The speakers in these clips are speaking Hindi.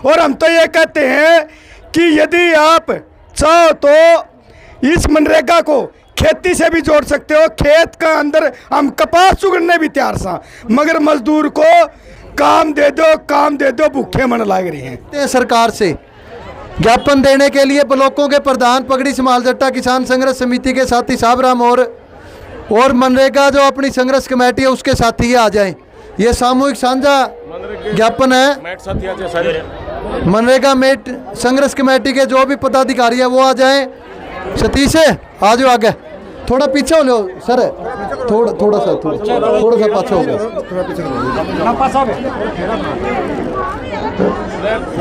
और हम तो ये कहते हैं कि यदि आप चाहो तो इस मनरेगा को खेती से भी जोड़ सकते हो। खेत का अंदर हम कपास उगड़ने भी तैयार सा, मगर मजदूर को काम दे दो, भूखे मन लाग रही हैं। सरकार से ज्ञापन देने के लिए ब्लॉकों के प्रधान पगड़ी समालजट्टा किसान संघर्ष समिति के साथी साहबराम और मनरेगा जो अपनी संघर्ष कमेटी है उसके साथी आ जाएं। ये सामूहिक साझा ज्ञापन है। मनरेगा मेट संघर्ष कमेटी के जो भी पदाधिकारी है वो आ जाएं। सतीश आ जाओ आगे, थोड़ा पीछे हो लो सर, थोड़ा सा पाछे हो गया,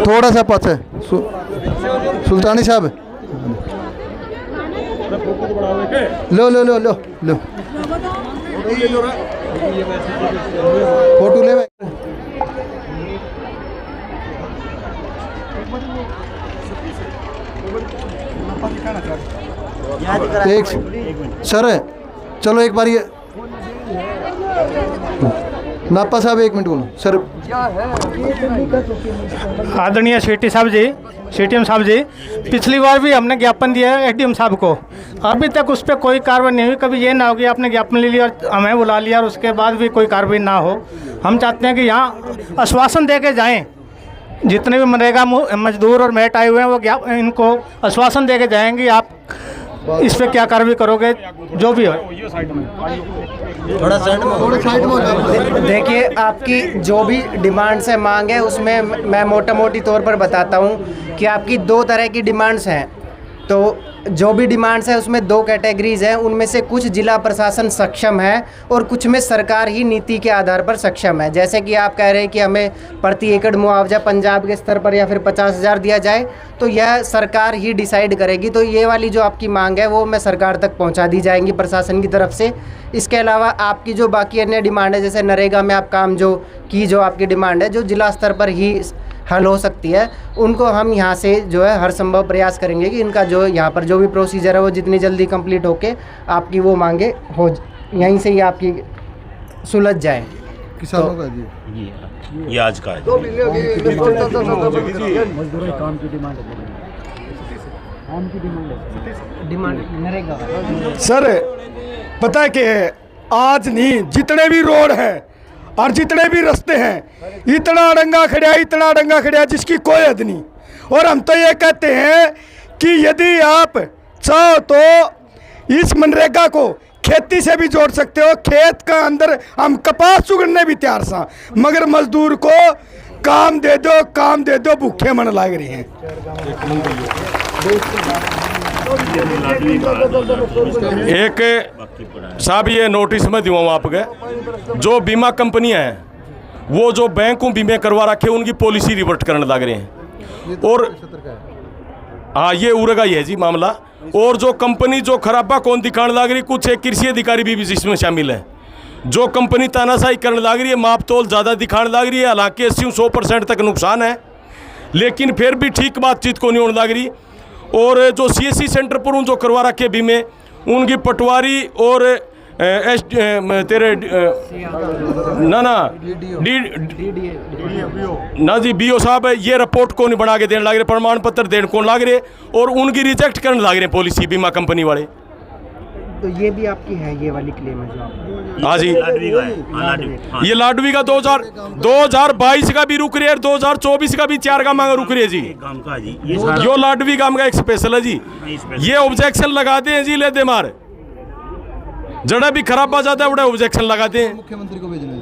थोड़ा सा पाछे। सुल्तानी साहब लो लो लो लो लो फोटो ले। एक सर चलो एक बार ये नापा साहब 1 मिनट बोलो सर। आदरणीय सीटी साहब जी, सीटीएम साहब जी, पिछली बार भी हमने ज्ञापन दिया है एसडीएम साहब को, अभी तक उस पर कोई कार्रवाई नहीं हुई। कभी ये ना हो कि आपने ज्ञापन ले लिया और हमें बुला लिया और उसके बाद भी कोई कार्रवाई ना हो। हम चाहते हैं कि यहाँ आश्वासन दे के जाएँ, जितने भी मनरेगा मजदूर और मेट आए हुए हैं वो इनको आश्वासन दे के जाएंगे आप इस पे क्या कार्रवाई करोगे जो भी हो। थोड़ा साइड में देखिए, आपकी जो भी डिमांड्स है, मांग है, उसमें मैं मोटा मोटी तौर पर बताता हूँ कि आपकी 2 तरह की डिमांड्स हैं। तो जो भी डिमांड्स है उसमें 2 कैटेगरीज हैं। उनमें से कुछ जिला प्रशासन सक्षम है और कुछ में सरकार ही नीति के आधार पर सक्षम है। जैसे कि आप कह रहे हैं कि हमें प्रति एकड़ मुआवजा पंजाब के स्तर पर या फिर 50,000 दिया जाए, तो यह सरकार ही डिसाइड करेगी। तो ये वाली जो आपकी मांग है वो मैं सरकार तक पहुंचा दी जाएंगी प्रशासन की तरफ से। इसके अलावा आपकी जो बाकी अन्य डिमांड है, जैसे नरेगा में आप काम जो आपकी डिमांड है जो जिला स्तर पर ही हल हो सकती है, उनको हम यहाँ से जो है हर संभव प्रयास करेंगे कि इनका जो यहाँ पर जो भी प्रोसीजर है वो जितनी जल्दी कंप्लीट होके आपकी वो मांगे हो यहीं से ही आपकी सुलझ जाए। किसानों का जी ये आज का है। डिमांड नरेगा सर पता है कि आज नहीं, जितने भी रोड हैं और जितने भी रास्ते हैं, इतना अड़ंगा खड़ा जिसकी कोई हद नहीं। और हम तो ये कहते हैं कि यदि आप चाहो तो इस मनरेगा को खेती से भी जोड़ सकते हो। खेत का अंदर हम कपास उगड़ने भी तैयार सा, मगर मजदूर को काम दे दो, भूखे मन लाग रही हैं। एक साहब ये नोटिस में दूँ आपके, जो बीमा कंपनियां हैं वो जो बैंकों बीमे करवा रखे उनकी पॉलिसी रिवर्ट करने लग रहे हैं। और हाँ, ये उड़ेगा ही है जी मामला। और जो कंपनी जो खराबा कौन दिखाने लग रही, कुछ एक कृषि अधिकारी भी इसमें शामिल है। जो कंपनी तानाशाही करने लग रही है, माप तोल ज़्यादा दिखाने लग रही है, हालांकि 80-100% तक नुकसान है, लेकिन फिर भी ठीक बातचीत को नहीं होने लग रही। और जो CSC सेंटर पर उन जो करवा रखे बीमे, उनकी पटवारी और तेरे ना जी BO साहब ये रिपोर्ट को नहीं बना के देने लग रहे, प्रमाण पत्र देने को लग रहे और उनकी रिजेक्ट करने लग रहे पॉलिसी बीमा कंपनी वाले। तो ये भी आपकी है, ये वाली क्लेम है जो आप। हाँ जी, ये लाडवी का 2022 का भी रुक रही है, 2024 का भी 4 का मांग रुक रही है जी। यो लाडवी काम का एक स्पेशल है जी। ये ऑब्जेक्शन लगाते हैं जी, लेते मार जड़ा भी खराब आ जाता है बड़ा ऑब्जेक्शन लगाते हैं। मुख्यमंत्री को भेजना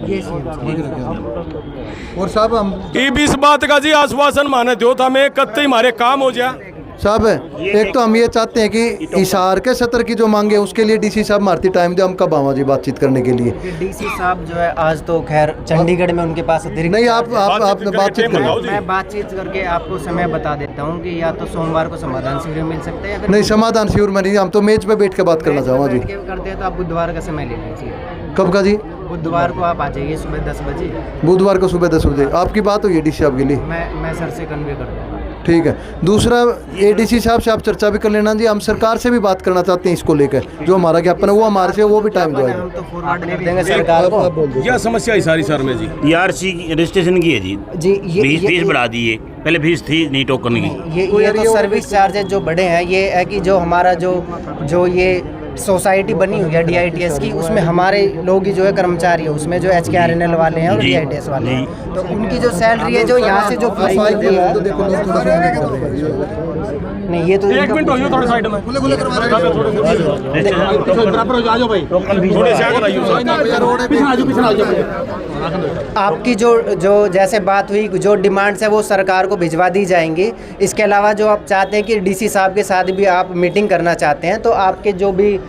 और साहब हम इस बात का जी आश्वासन माने दो था, मैं कत्ते ही मारे काम हो जाए साहब। एक तो हम ये चाहते हैं कि हिसार के सत्र की जो मांगे उसके लिए DC साहब मारती टाइम दे, हम कब आवा जी बातचीत करने के लिए। DC साहब जो है आज तो खैर चंडीगढ़ में उनके पास नहीं, आपने बातचीत करें। मैं बातचीत करके आपको समय बता देता हूँ कि या तो सोमवार को समाधान शिविर मिल सकते हैं। नहीं, समाधान शिविर में नहीं, हम तो मेज पे बैठ के बात करना चाहूँगा जी। करते हैं तो आप बुधवार का समय ले लीजिए। कब का जी? बुधवार को आप आ जाइए सुबह 10 बजे। बुधवार को सुबह 10 बजे। आपकी बात हुई है डीसी साहब के लिए? मैं सर से कन्वे कर दूँगा। ठीक है। दूसरा, एडीसी साहब से आप चर्चा भी कर लेना जी, हम सरकार से भी बात करना चाहते हैं इसको लेकर, जो हमारा ज्ञापन है वो हमारे से वो भी टाइम दो। हम तो फॉरवर्ड कर देंगे सरकार को। क्या समस्या है सारी सर में जी? टीआरसी रजिस्ट्रेशन की है जी, जी फीस बढ़ा दी है, पहले फीस थी नहीं टोकन की। ये तो सर्विस चार्जेस जो बढ़े हैं, ये है कि जो हमारा जो ये सोसाइटी बनी हुई है DITS की, उसमें हमारे लोग ही जो है कर्मचारी है, उसमें जो HKRNL वाले हैं और जी, DITS वाले हैं, तो उनकी जो सैलरी है जो यहाँ से जो फ्लाई होती है, नहीं ये तो एक मिनट होइए थोड़े साइड में खुले बराबर आ जाओ भाई, थोड़े से आगे आइए। आपकी जो जैसे बात हुई, जो डिमांड्स है वो सरकार को भिजवा दी जाएंगी। इसके अलावा जो आप चाहते हैं कि DC साहब के साथ भी आप मीटिंग करना चाहते हैं, तो आपके जो भी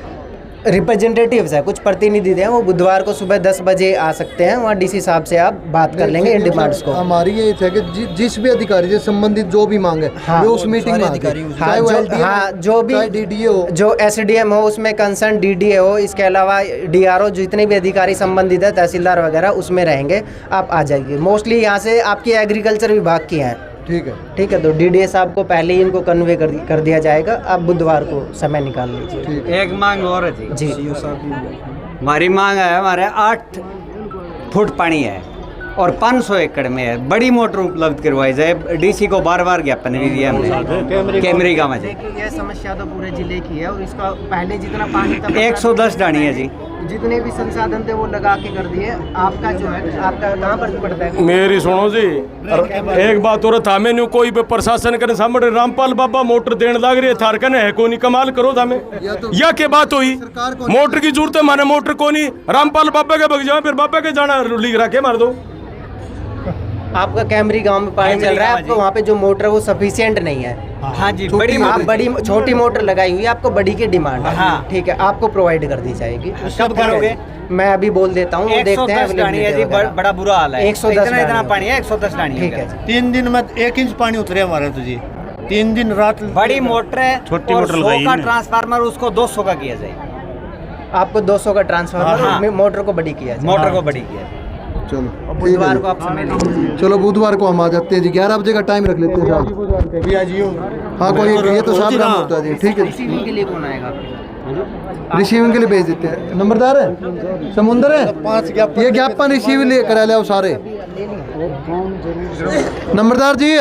रिप्रेजेंटेटिव्स हैं, कुछ प्रतिनिधि हैं, वो बुधवार को सुबह 10 बजे आ सकते हैं। वहाँ DC साहब से आप बात कर लेंगे इन डिमांड्स को। हमारी ये है कि जिस भी अधिकारी से संबंधित जो भी मांगे वो उस मीटिंग में हाँ, जो भी DDA हो, जो SDM हो, उसमें कंसर्न DDA हो, इसके अलावा DRO, जितने भी अधिकारी संबंधित है, तहसीलदार वगैरह, उसमें रहेंगे। आप आ जाइए। मोस्टली यहाँ से आपकी एग्रीकल्चर विभाग की हैं। ठीक है। ठीक है, तो DDA साहब को पहले ही इनको कन्वे कर दिया जाएगा। आप बुधवार को समय निकाल लीजिए। एक मांग और है जी। हमारी मांग है, हमारे 8 फुट पानी है और 500 एकड़ में है। बड़ी मोटर उपलब्ध करवाई जाए। DC को बार ज्ञापन भी दिया हमने, कैमरे का मजे। देखिए, ये समस्या तो पूरे जिले की है और इसका पहले जितना पानी था 110 डाणी है जी। जितने भी संसाधन थे वो लगा के कर दिए। आपका जो है, आपका कहाँ पर पड़ता है? मेरी सुनो जी, एक बात और था, मैंने कोई भी प्रशासन करे सामने रामपाल बाबा मोटर देने लग रही है, थार कने है को नहीं, कमाल करो था में या के बात हुई। मोटर की जरूरत है, माने मोटर को नहीं, रामपाल बाबा के बग जाओ, फिर बाबा के जाना लीक रखे मार दो। आपका कैमरी गांव में पानी चल रहा है, आपको वहाँ पे जो मोटर है वो सफिशिएंट नहीं है। हाँ जी, बड़ी छोटी मोटर लगाई हुई है, आपको बड़ी की डिमांड है। हाँ। ठीक है, आपको प्रोवाइड कर दी जाएगी। कब करोगे? मैं अभी बोल देता हूँ, देखते हैं। 110 डाणी है जी, बड़ा बुरा हाल है। 110 इतना पानी है, 110 डाणी। ठीक है। 3 दिन में 1 इंच पानी उतरे हमारे तो जी। 3 दिन रात बड़ी मोटर है, छोटी और मोटर 100 लगाई का है। ट्रांसफार्मर, उसको 200 का किया जाए। आपको 200 का ट्रांसफार्मर, मोटर को बड़ी किया जाए। मोटर को बड़ी किया जाए। चलो बुधवार को आप समय लीजिए। चलो बुधवार को हम आ जाते हैं जी। 11 बजे का टाइम रख लेते हैं साहब। हाँ, कोई ये तो साहब काम होता है जी। ठीक है, रिसीविंग के लिए कौन आएगा? रिसीविंग के लिए भेज देते हैं। नंबरदार है, समुंदर है, 5 ये ज्ञापन रिसीव ले करा ले सारे। नंबरदार जी